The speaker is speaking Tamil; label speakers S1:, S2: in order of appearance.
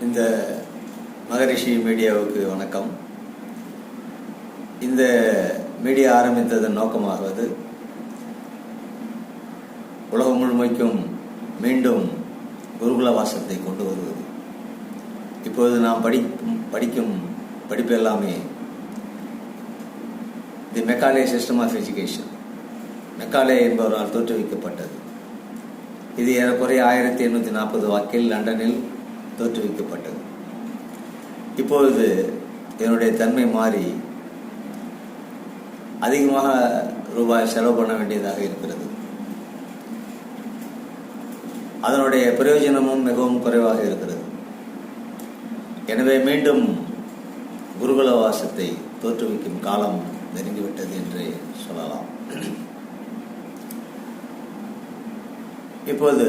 S1: இந்த மகரிஷி மீடியாவுக்கு வணக்கம். இந்த மீடியா ஆரம்பித்ததன் நோக்கமாவது உலகம் முழுமைக்கும் மீண்டும் குருகுல வாசத்தை கொண்டு வருவது. இப்போது நாம் படிக்கும் படிப்பு எல்லாமே the Macaulay system of education, Macaulay என்பவரால் தோற்றுவிக்கப்பட்டது. இது ஏறக்குறைய 1840 வாக்கில் லண்டனில் தோற்றுவிக்கப்பட்டது. இப்பொழுது இதனுடைய தன்மை மாறி அதிகமாக ரூபாய் செலவு பண்ண வேண்டியதாக இருக்கிறது. அதனுடைய பிரயோஜனமும் மிகவும் குறைவாக இருக்கிறது. எனவே மீண்டும் குருகுல வாசத்தை தோற்றுவிக்கும் காலம் நெருங்கிவிட்டது என்று சொல்லலாம். இப்போது